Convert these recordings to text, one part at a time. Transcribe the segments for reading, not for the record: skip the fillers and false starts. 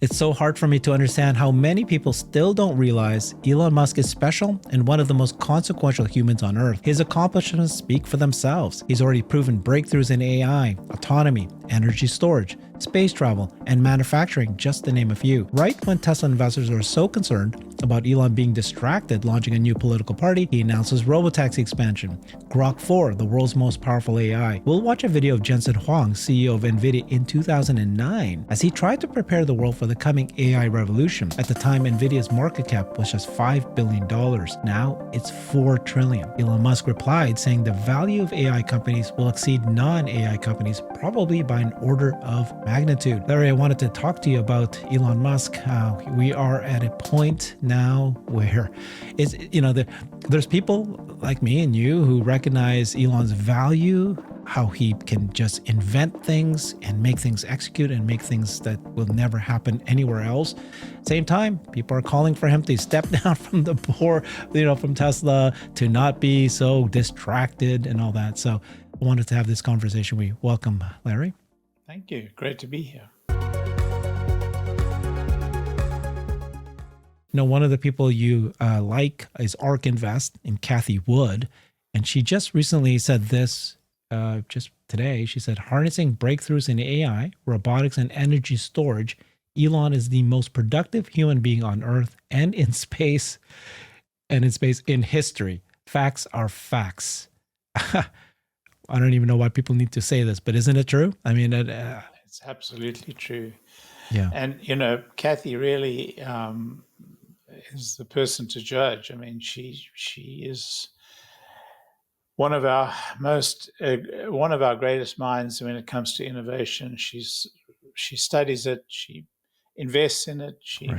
It's so hard for me to understand how many people still don't realize Elon Musk is special and one of the most consequential humans on Earth. His accomplishments speak for themselves. He's already proven breakthroughs in AI, autonomy, energy storage, space travel, and manufacturing, just to name a few. Right when Tesla investors are so concerned about Elon being distracted launching a new political party, he announces robotaxi expansion, Grok 4, the world's most powerful AI. We'll watch a video of Jensen Huang, CEO of NVIDIA in 2009, as he tried to prepare the world for the coming AI revolution. At the time, NVIDIA's market cap was just $5 billion. Now it's $4 trillion. Elon Musk replied, saying the value of AI companies will exceed non-AI companies probably by an order of magnitude. Larry, I wanted to talk to you about Elon Musk. We are at a point now where there's people like me and you who recognize Elon's value, how he can just invent things and make things execute and make things that will never happen anywhere else. Same time, people are calling for him to step down from the board, from Tesla, to not be so distracted and all that. So I wanted to have this conversation. We welcome Larry. Thank you. Great to be here. One of the people you like is ARK Invest and Cathie Wood. And she just recently said this, just today. She said, harnessing breakthroughs in AI, robotics, and energy storage, Elon is the most productive human being on Earth and in space, in history. Facts are facts. I don't even know why people need to say this, but isn't it true? I mean, it's absolutely true. Yeah. And, Cathie really is the person to judge. I mean, she is one of our greatest minds when it comes to innovation. She studies it, she invests in it, she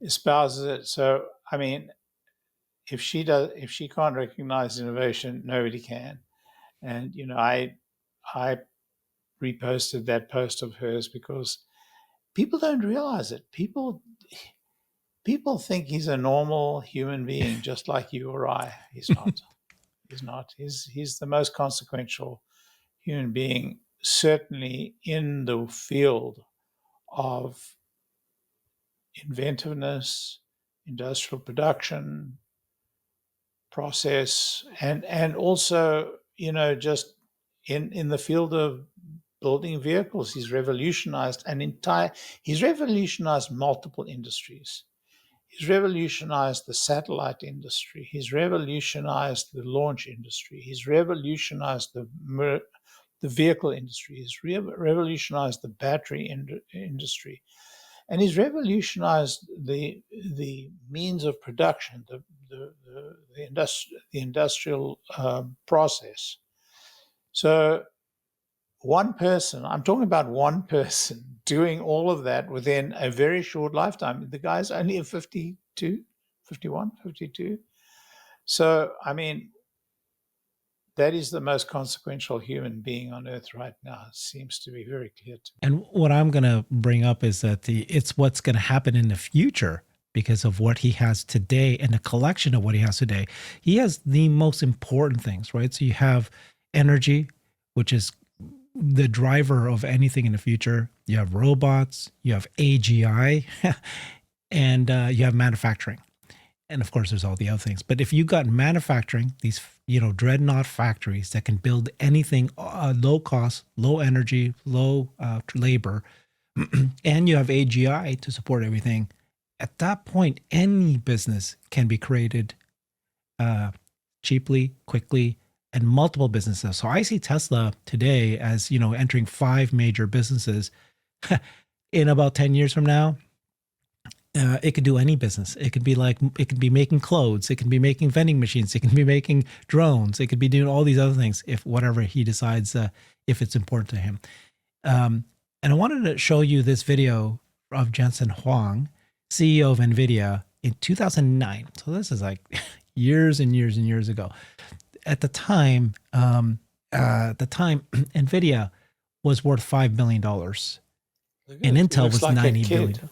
espouses it. So, I mean, if she can't recognize innovation, nobody can. And I reposted that post of hers because people don't realize it. People think he's a normal human being, just like you or I. He's not. He's not. He's the most consequential human being, certainly in the field of inventiveness, industrial production, process, and also, just in the field of building vehicles. He's revolutionized multiple industries. He's revolutionized the satellite industry. He's revolutionized the launch industry. He's revolutionized the vehicle industry. He's revolutionized the battery industry. And he's revolutionized the means of production, the industrial process. So one person, I'm talking about one person doing all of that within a very short lifetime. The guy's only 52. So, I mean, that is the most consequential human being on Earth right now. It seems to be very clear to me. And what I'm going to bring up is that it's what's going to happen in the future because of what he has today and the collection of what he has today. He has the most important things, right? So you have energy, which is the driver of anything in the future. You have robots, you have AGI, and you have manufacturing. And of course, there's all the other things. But if you got manufacturing, these dreadnought factories that can build anything low cost, low energy, low labor, and you have AGI to support everything, at that point, any business can be created cheaply, quickly, and multiple businesses. So I see Tesla today as, entering 5 major businesses. In about 10 years from now, it could do any business. It could be making clothes. It can be making vending machines. It can be making drones. It could be doing all these other things if whatever he decides, if it's important to him. And I wanted to show you this video of Jensen Huang, CEO of NVIDIA in 2009. So this is like years and years and years ago. At the time, NVIDIA was worth $5 billion. And Intel was $90 billion.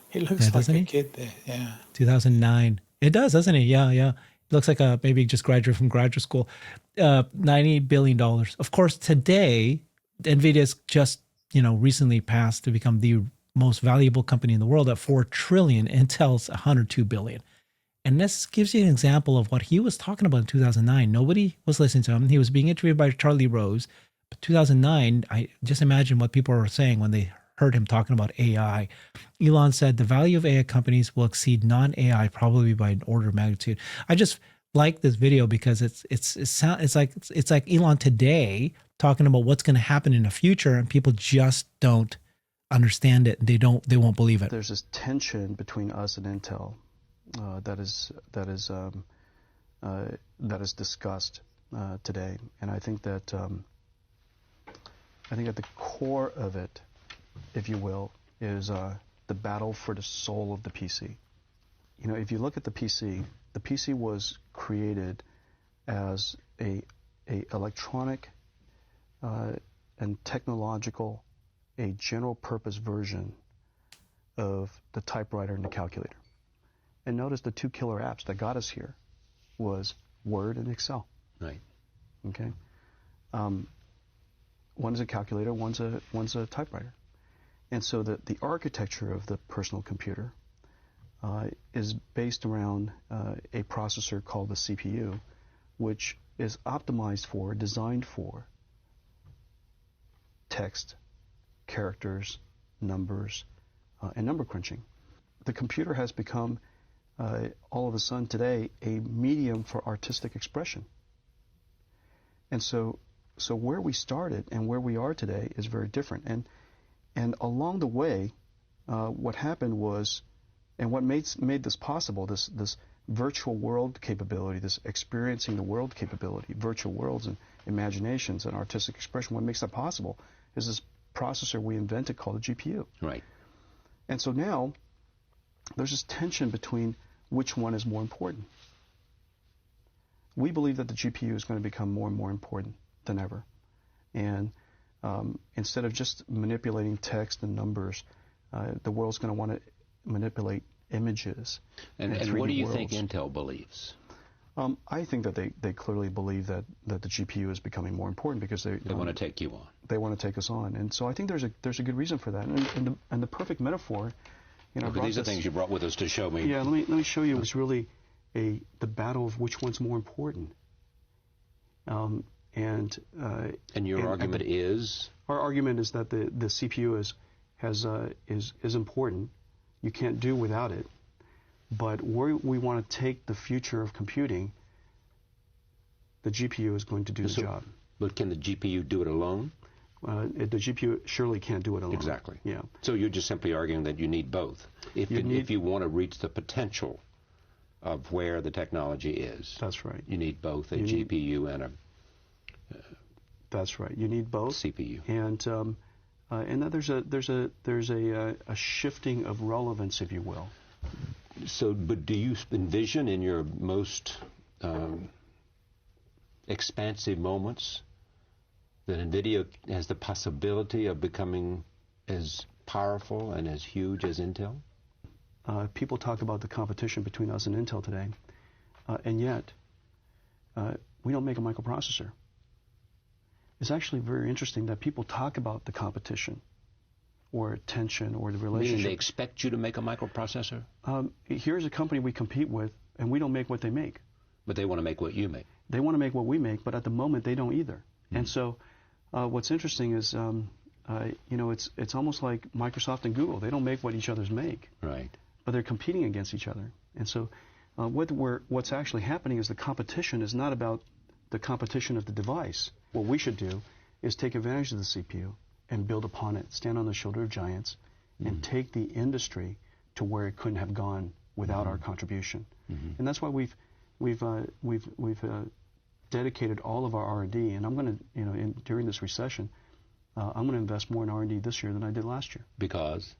He looks like a kid there, yeah. 2009. It does, doesn't it? Yeah. It looks like maybe just graduated from graduate school. $90 billion. Of course, today, NVIDIA's just, recently passed to become the most valuable company in the world at 4 trillion. Intel's 102 billion. And this gives you an example of what he was talking about in 2009. Nobody was listening to him. He was being interviewed by Charlie Rose. But 2009, I just imagine what people were saying when they heard him talking about AI. Elon said the value of AI companies will exceed non-AI probably by an order of magnitude. I just like this video because it's like Elon today talking about what's going to happen in the future, and people just don't understand it. They won't believe it. There's this tension between us and Intel that is discussed today, and I think that at the core of it, if you will, is the battle for the soul of the PC. You know, if you look at the PC was created as a electronic and technological, a general purpose version of the typewriter and the calculator. And notice the two killer apps that got us here was Word and Excel. Right. Okay. One is a calculator, one's a typewriter. And so the architecture of the personal computer is based around a processor called the CPU, which is optimized for, designed for text, characters, numbers, and number crunching. The computer has become, all of a sudden today, a medium for artistic expression. And so where we started and where we are today is very different. And along the way, what happened was, and what made this possible, this virtual world capability, this experiencing the world capability, virtual worlds and imaginations and artistic expression, what makes that possible is this processor we invented called the GPU. Right. And so now there's this tension between which one is more important. We believe that the GPU is going to become more and more important than ever. And instead of just manipulating text and numbers, the world's going to want to manipulate images. And what do you think Intel believes? I think that they clearly believe that the GPU is becoming more important because they want to take you on. They want to take us on, and so I think there's a good reason for that. And the perfect metaphor, you know. Okay, these are things you brought with us to show me. Yeah, let me show you. It's really the battle of which one's more important. And your argument is? Our argument is that the CPU is important. You can't do without it. But where we want to take the future of computing, the GPU is going to do the job. But can the GPU do it alone? The GPU surely can't do it alone. Exactly. Yeah. So you're just simply arguing that you need both. If you want to reach the potential of where the technology is. That's right. You need both a GPU and a that's right. You need both CPU. And then there's a shifting of relevance, if you will. So, but do you envision in your most expansive moments that NVIDIA has the possibility of becoming as powerful and as huge as Intel? People talk about the competition between us and Intel today, and yet we don't make a microprocessor. It's actually very interesting that people talk about the competition or tension or the relationship. Meaning they expect you to make a microprocessor? Here's a company we compete with, and we don't make what they make. But they want to make what you make. They want to make what we make, but at the moment they don't either. And so what's interesting is, it's almost like Microsoft and Google. They don't make what each other's make. Right. But they're competing against each other. And so what's actually happening is the competition is not about the competition of the device. What we should do is take advantage of the CPU and build upon it, stand on the shoulder of giants, and take the industry to where it couldn't have gone without our contribution. And that's why we've dedicated all of our R&D. And I'm going to, during this recession, I'm going to invest more in R&D this year than I did last year. Because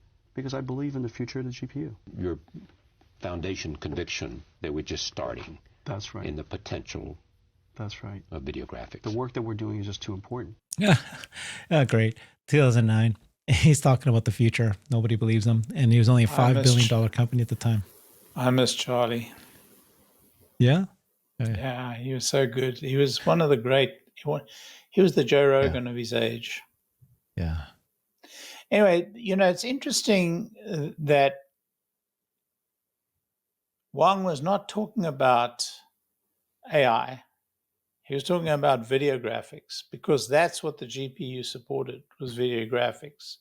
I believe in the future of the GPU. Your foundation conviction that we're just starting. That's right. In the potential. That's right. Of video graphics. The work that we're doing is just too important. Yeah, great. 2009. He's talking about the future. Nobody believes him, and he was only a $5 billion company at the time. I miss Charlie. Yeah. Yeah, he was so good. He was one of the great. He was the Joe Rogan of his age. Yeah. Anyway, it's interesting that Huang was not talking about AI. He was talking about video graphics, because that's what the GPU supported, was video graphics.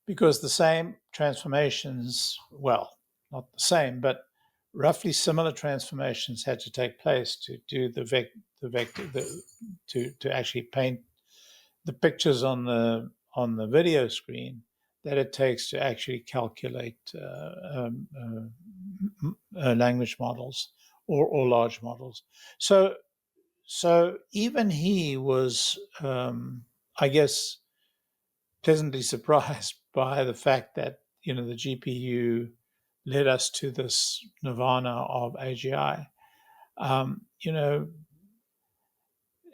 Because the same transformations, well, not the same, but roughly similar transformations had to take place to do the vector, to actually paint the pictures on the video screen that it takes to actually calculate language models or large models. So even he was, I guess, pleasantly surprised by the fact that the GPU led us to this nirvana of AGI.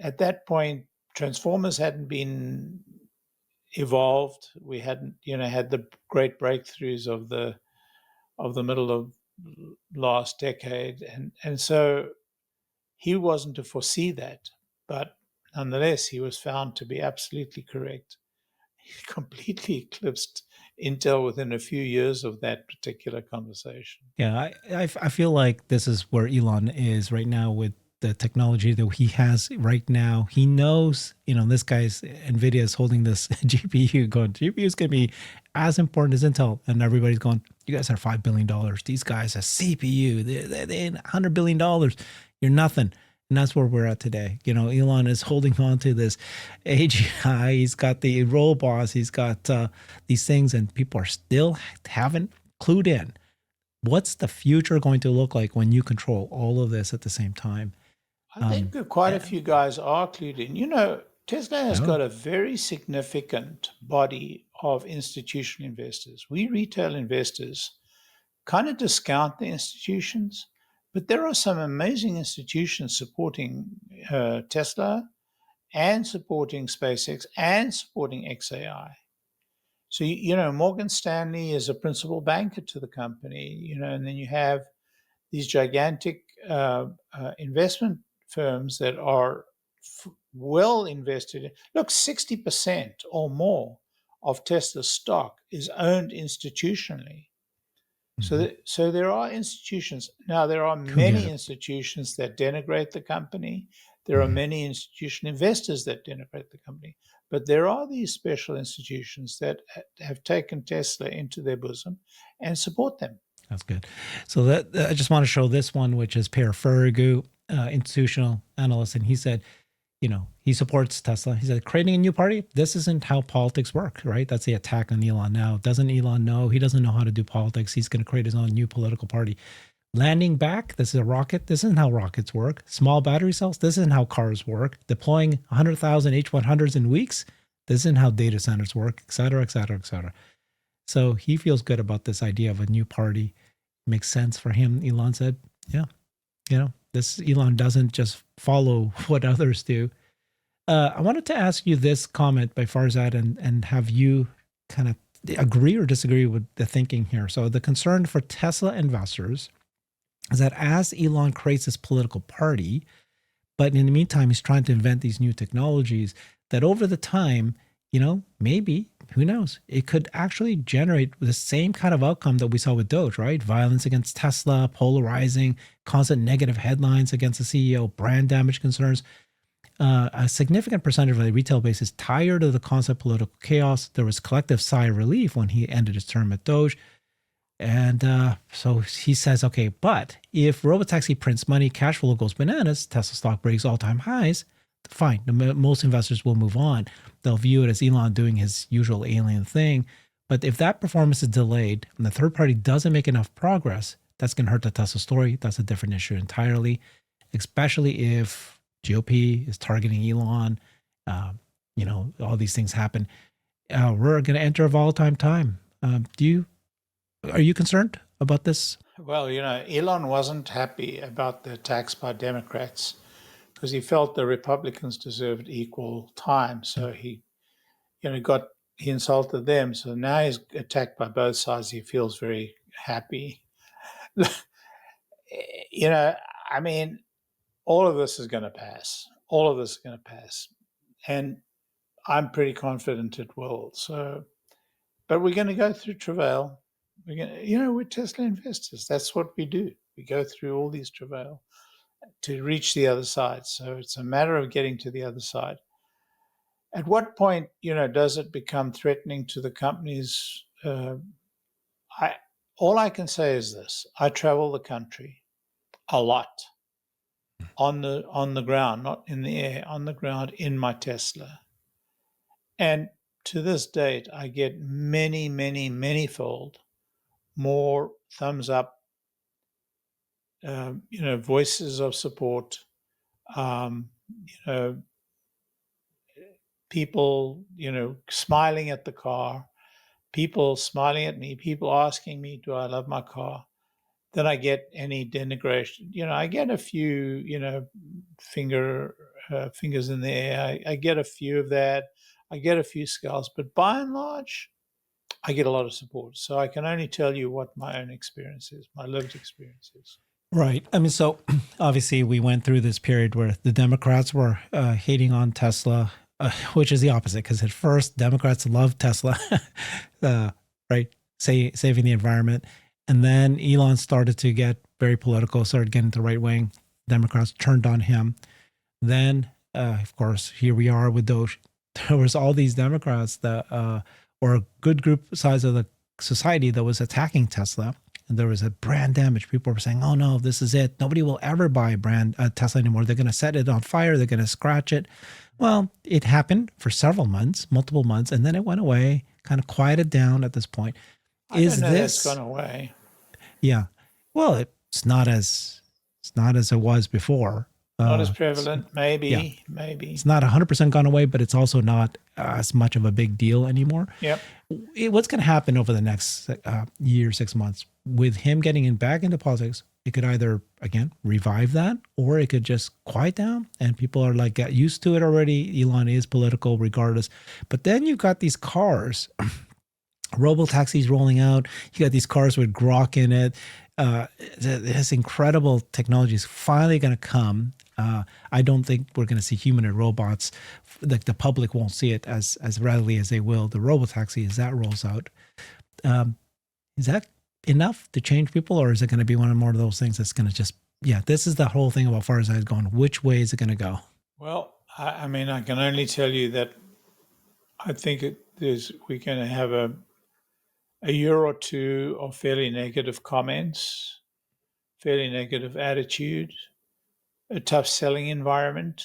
At that point, transformers hadn't been evolved. We hadn't, had the great breakthroughs of the middle of last decade, and so he wasn't to foresee that, but nonetheless, he was found to be absolutely correct. He completely eclipsed Intel within a few years of that particular conversation. Yeah, I feel like this is where Elon is right now with the technology that he has right now. He knows, this guy's NVIDIA is holding this GPU going, GPU is going to be as important as Intel. And everybody's going, you guys are $5 billion. These guys are CPU. They're $100 billion. You're nothing. And that's where we're at today. Elon is holding on to this AGI. He's got the robots. He's got these things, and people are still haven't clued in. What's the future going to look like when you control all of this at the same time? I think that quite a few guys are clued in. Tesla has got a very significant body of institutional investors. We retail investors kind of discount the institutions, but there are some amazing institutions supporting Tesla and supporting SpaceX and supporting XAI. So, Morgan Stanley is a principal banker to the company, and then you have these gigantic investment firms that are well invested in. Look, 60% or more of Tesla's stock is owned institutionally. Mm-hmm. So there are institutions. Now, there are many institutions that denigrate the company. There are many institutional investors that denigrate the company. But there are these special institutions that have taken Tesla into their bosom and support them. That's good. So that I just want to show this one, which is Per Ferragu, institutional analyst, and he said, he supports Tesla. He said, creating a new party, this isn't how politics work, right? That's the attack on Elon now. Doesn't Elon know? He doesn't know how to do politics. He's going to create his own new political party. Landing back, this is a rocket. This isn't how rockets work. Small battery cells, this isn't how cars work. Deploying 100,000 H100s in weeks, this isn't how data centers work, et cetera, et cetera, et cetera. So he feels good about this idea of a new party. Makes sense for him. Elon said, yeah, this Elon doesn't just follow what others do. I wanted to ask you this comment by Farzad and have you kind of agree or disagree with the thinking here. So the concern for Tesla investors is that as Elon creates this political party, but in the meantime, he's trying to invent these new technologies that over the time, maybe, who knows, it could actually generate the same kind of outcome that we saw with Doge, right? Violence against Tesla, polarizing, constant negative headlines against the CEO, brand damage concerns. A significant percentage of the retail base is tired of the constant political chaos. There was collective sigh of relief when he ended his term at Doge. And so he says, okay, but if robotaxi prints money, cash flow goes bananas, Tesla stock breaks all-time highs, fine. Most investors will move on. They'll view it as Elon doing his usual alien thing. But if that performance is delayed and the third party doesn't make enough progress, that's going to hurt the Tesla story. That's a different issue entirely, especially if GOP is targeting Elon. All these things happen. We're going to enter a volatile time. Are you concerned about this? Well, Elon wasn't happy about the attacks by Democrats because he felt the Republicans deserved equal time. So he insulted them. So now he's attacked by both sides. He feels very happy. All of this is going to pass. All of this is going to pass. And I'm pretty confident it will. So But we're going to go through travail. We're Tesla investors. That's what we do. We go through all these travail to reach the other side. So it's a matter of getting to the other side. At what point, does it become threatening to the companies? All I can say is this: I travel the country a lot on the ground, not in the air, on the ground in my Tesla, and to this date, I get many, many, many-fold more thumbs up, voices of support, people, smiling at the car, people smiling at me, people asking me, do I love my car? Then I get any denigration. I get a few, fingers in the air. I get a few of that. I get a few scowls, but by and large, I get a lot of support. So I can only tell you what my own experience is, my lived experience is. Right. I mean, so obviously we went through this period where the Democrats were hating on Tesla, which is the opposite, because at first Democrats loved Tesla, right? Saving the environment. And then Elon started to get very political, started getting the right wing. Democrats turned on him. Then, of course, here we are with Doge. There was all these Democrats that, or a good group size of the society that was attacking Tesla. And there was a brand damage. People were saying, oh no, this is it. Nobody will ever buy a Tesla anymore. They're going to set it on fire. They're going to scratch it. Well, it happened for several months, multiple months, and then it went away, kind of quieted down at this point. I don't know that's gone away. Yeah. Well, it's not as it was before. Not as prevalent, maybe. Yeah. Maybe. It's not 100% gone away, but it's also not as much of a big deal anymore. Yep. What's going to happen over the next year, 6 months with him getting back into politics? It could either, again, revive that, or it could just quiet down and people are like, get used to it already. Elon is political regardless. But then you've got these cars, robotaxis rolling out. You got these cars with Grok in it. This incredible technology is finally going to come. I don't think we're going to see humanoid robots. Like the public won't see it as readily as they will the robotaxi as that rolls out. Is that enough to change people, or is it going to be one more of those things that's going to just, this is the whole thing about Far's Eyes going, which way is it going to go? Well, I mean, I can only tell you that I think we're going to have a year or two of fairly negative comments, fairly negative attitude, a tough selling environment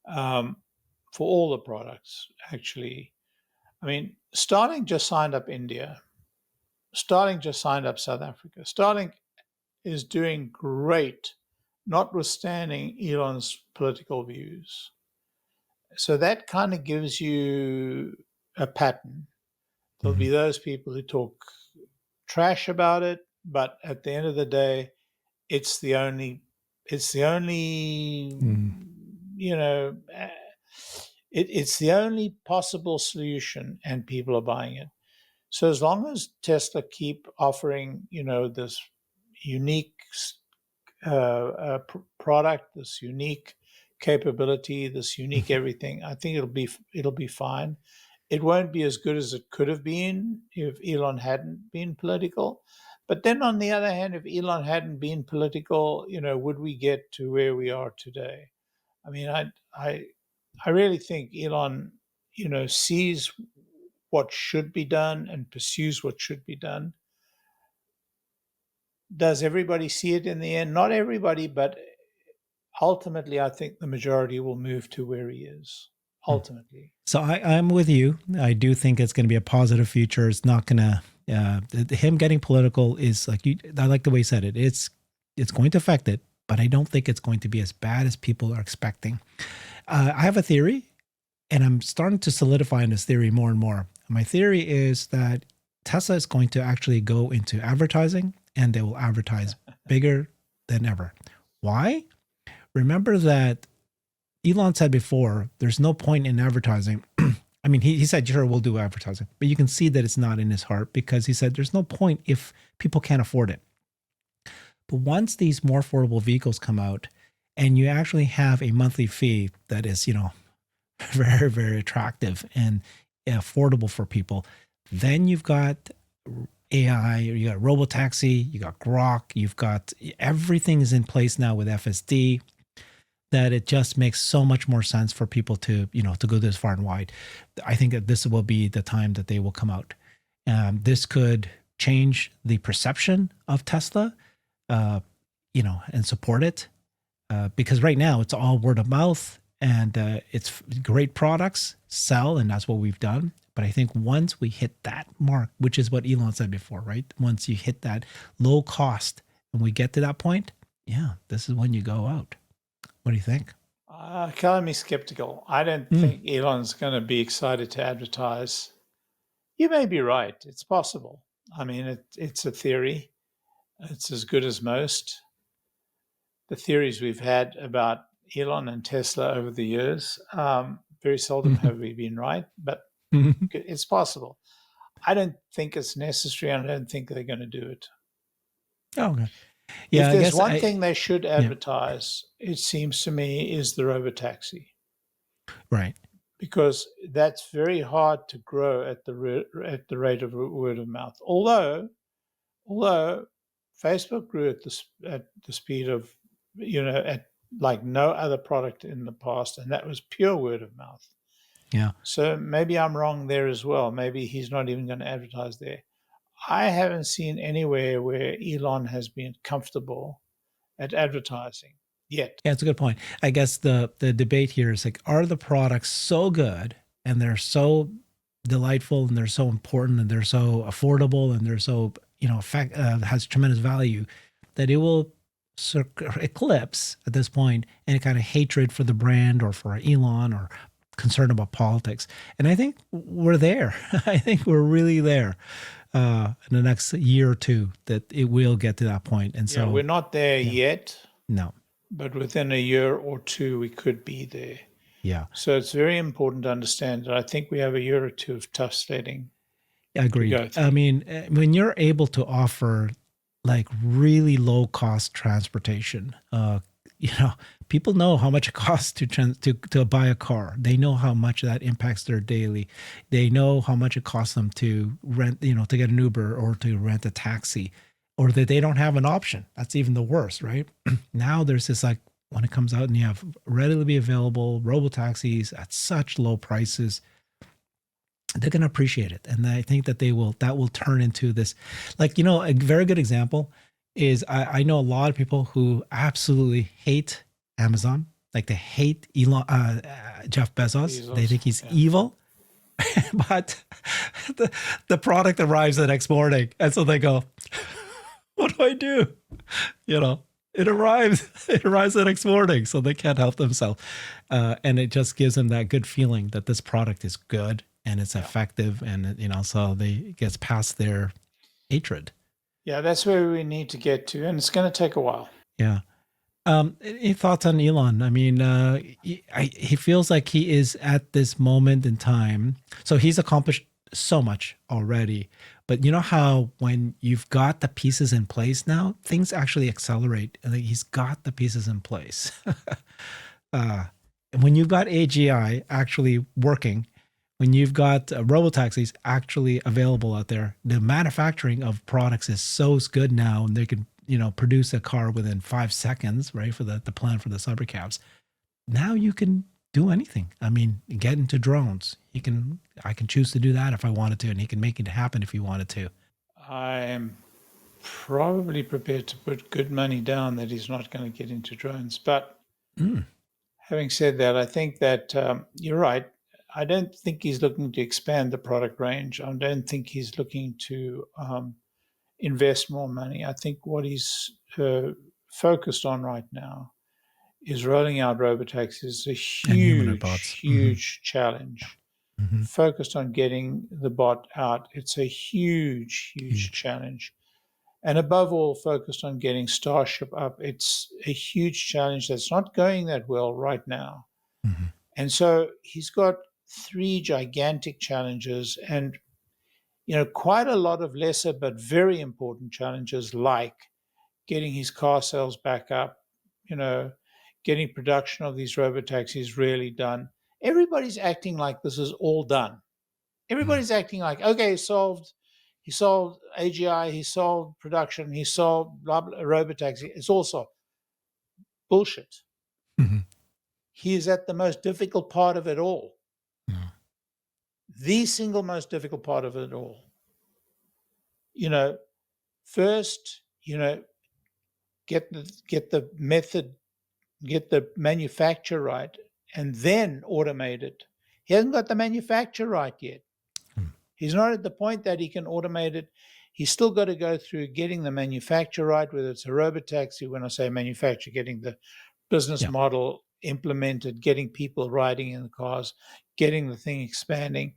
for all the products, actually. I mean, Starlink just signed up India. Starlink just signed up South Africa. Starlink is doing great, notwithstanding Elon's political views. So that kind of gives you a pattern. There'll be those people who talk trash about it, but at the end of the day, it's the only it's the only possible solution, and people are buying it. So as long as Tesla keep offering, this unique product, this unique capability, this unique everything, I think it'll be fine. It won't be as good as it could have been if Elon hadn't been political. But then on the other hand, if Elon hadn't been political, would we get to where we are today? I mean, I really think Elon, sees what should be done and pursues what should be done. Does everybody see it in the end? Not everybody, but ultimately, I think the majority will move to where he is. Ultimately. So I'm with you. I do think it's going to be a positive future. It's not going to, him getting political is like, I like the way you said it. It's going to affect it, but I don't think it's going to be as bad as people are expecting. I have a theory, and I'm starting to solidify in this theory more and more. My theory is that Tesla is going to actually go into advertising, and they will advertise bigger than ever. Why? Remember that Elon said before, there's no point in advertising. I mean, he said, sure, we'll do advertising, but you can see that it's not in his heart, because he said there's no point if people can't afford it. But once these more affordable vehicles come out and you actually have a monthly fee that is, very, very attractive and affordable for people, Then you've got AI, you got robotaxi, you got Grok, you've got everything is in place now with FSD, that it just makes so much more sense for people to, to go this far and wide. I think that this will be the time that they will come out. This could change the perception of Tesla, and support it. Because right now it's all word of mouth, and it's great products sell, and that's what we've done. But I think once we hit that mark, which is what Elon said before, right? Once you hit that low cost and we get to that point, yeah, this is when you go out. What do you think? Calling me skeptical. I don't think Elon's going to be excited to advertise. You may be right. It's possible. I mean, it's a theory. It's as good as most. The theories we've had about Elon and Tesla over the years, very seldom have we been right, but it's possible. I don't think it's necessary, and I don't think they're going to do it. Oh, okay. Yeah, if there's one thing they should advertise, it seems to me, is the robotaxi. Right. Because that's very hard to grow at the rate of word of mouth. Although Facebook grew at the speed of, at like no other product in the past, and that was pure word of mouth. Yeah. So maybe I'm wrong there as well. Maybe he's not even going to advertise there. I haven't seen anywhere where Elon has been comfortable at advertising yet. Yeah, it's a good point. I guess the debate here is like, are the products so good and they're so delightful and they're so important and they're so affordable and they're so, has tremendous value that it will eclipse at this point any kind of hatred for the brand or for Elon or concern about politics. And I think we're there. I think we're really there in the next year or two that it will get to that point. And so we're not there yet. No. But within a year or two, we could be there. Yeah. So it's very important to understand that I think we have a year or two of tough sledding. Agreed. I mean, when you're able to offer like really low cost transportation, people know how much it costs to buy a car. They know how much that impacts their daily. They know how much it costs them to rent, to get an Uber or to rent a taxi, or that they don't have an option. That's even the worst, right? Now there's this, like, when it comes out and you have readily available robotaxis at such low prices, they're going to appreciate it. And I think that that will turn into this, like, a very good example is I know a lot of people who absolutely hate Amazon. Like, they hate Jeff Bezos. They think he's evil. But the product arrives the next morning. And so they go, what do I do? It arrives the next morning. So they can't help themselves. And it just gives them that good feeling that this product is good and it's effective. And, so it gets past their hatred. Yeah, that's where we need to get to. And it's going to take a while. Yeah. Any thoughts on Elon? I mean, he feels like he is at this moment in time. So he's accomplished so much already. But you know how when you've got the pieces in place now, things actually accelerate. Like, he's got the pieces in place. When you've got AGI actually working, when you've got robotaxis actually available out there, the manufacturing of products is so good now, and they can produce a car within 5 seconds, right, for the plan for the cybercabs. Now you can do anything. I mean, get into drones. I can choose to do that if I wanted to, and he can make it happen if he wanted to. I am probably prepared to put good money down that he's not going to get into drones. But having said that, I think that you're right. I don't think he's looking to expand the product range. I don't think he's looking to invest more money. I think what he's focused on right now is rolling out robotaxis. A huge challenge. Mm-hmm. Focused on getting the bot out. It's a huge challenge. And above all, focused on getting Starship up. It's a huge challenge that's not going that well right now. Mm-hmm. And so he's got 3 gigantic challenges and, quite a lot of lesser but very important challenges, like getting his car sales back up, getting production of these robotaxis really done. Everybody's acting like this is all done. Everybody's acting like, okay, he solved AGI, he solved production, he solved blah, blah, robotaxi. It's all solved. Bullshit. Mm-hmm. He is at the most difficult part of it all. Yeah. The single most difficult part of it all. First, get the method, get the manufacture right, and then automate it. He hasn't got the manufacture right yet. He's not at the point that he can automate it. He's still got to go through getting the manufacture right, whether it's a robotaxi, when I say manufacture, getting the business model implemented, getting people riding in the cars, getting the thing expanding.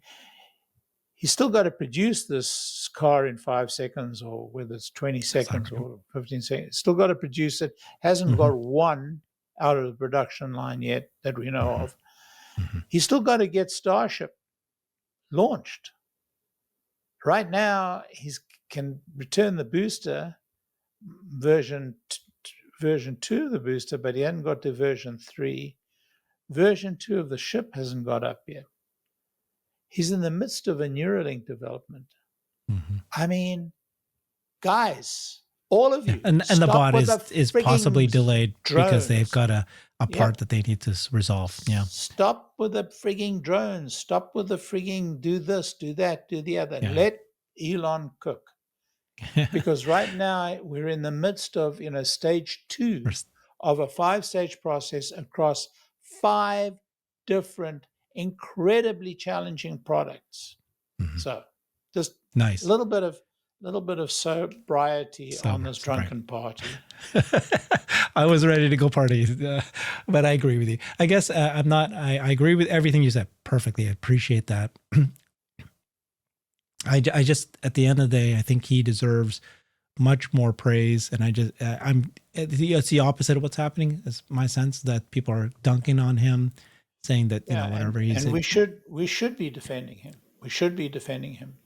He's still got to produce this car in 5 seconds, or whether it's 20 seconds or 15 seconds. Still got to produce it. Hasn't got one out of the production line yet that we know of. He's still got to get Starship launched. Right now, he can return the booster, version 2 of the booster, but he hasn't got to version 3. Version 2 of the ship hasn't got up yet. He's in the midst of a Neuralink development. I mean, guys, all of you. And the bot is possibly delayed because they've got a part that they need to resolve. Yeah. Stop with the frigging drones. Stop with the frigging do this, do that, do the other. Yeah. Let Elon cook. Because right now we're in the midst of, stage 2 of a 5-stage process across 5 different incredibly challenging products. So just nice. a little bit of sobriety on this drunken party. I was ready to go party, but I agree with you. I guess I agree with everything you said perfectly. I appreciate that. I just, at the end of the day, I think he deserves much more praise. And it's the opposite of what's happening. It's my sense that people are dunking on him, saying that, whatever he's. And we should be defending him. We should be defending him.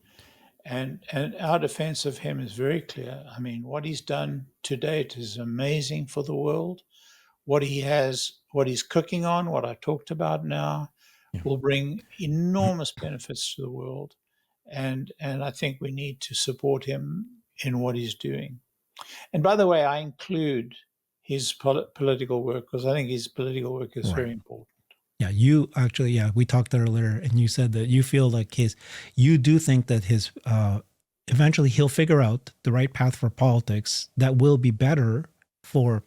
And our defense of him is very clear. I mean, what he's done to date is amazing for the world. What he's cooking on, what I talked about now, will bring enormous benefits to the world. And I think we need to support him in what he's doing. And by the way, I include his political work because I think his political work is very important. Yeah, you actually, we talked earlier and you said that you feel like you do think that his, eventually he'll figure out the right path for politics that will be better for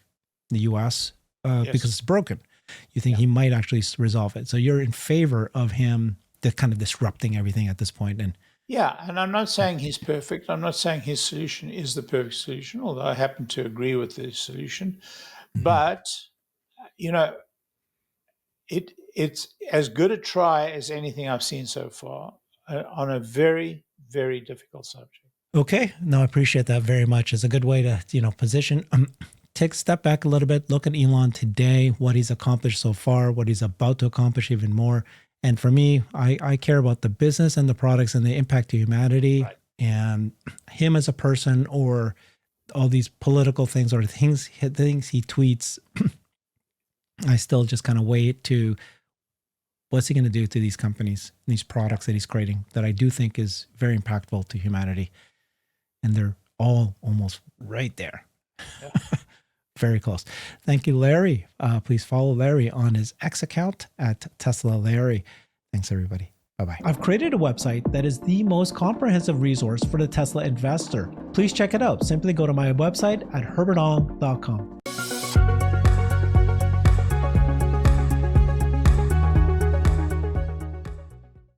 the U.S. Because it's broken. You think he might actually resolve it. So you're in favor of him kind of disrupting everything at this point. And I'm not saying he's perfect. I'm not saying his solution is the perfect solution, although I happen to agree with the solution. But, it's as good a try as anything I've seen so far on a very, very difficult subject. Okay. No, I appreciate that very much. It's a good way to, position. Take a step back a little bit, look at Elon today, what he's accomplished so far, what he's about to accomplish even more. And for me, I care about the business and the products and the impact to humanity and him as a person, or all these political things or things he tweets. I still just kind of wait to what's he going to do to these companies, these products that he's creating that I do think is very impactful to humanity. And they're all almost right there. Very close. Thank you, Larry. Please follow Larry on his X account at Tesla Larry. Thanks, everybody. Bye-bye. I've created a website that is the most comprehensive resource for the Tesla investor. Please check it out. Simply go to my website at herbertong.com.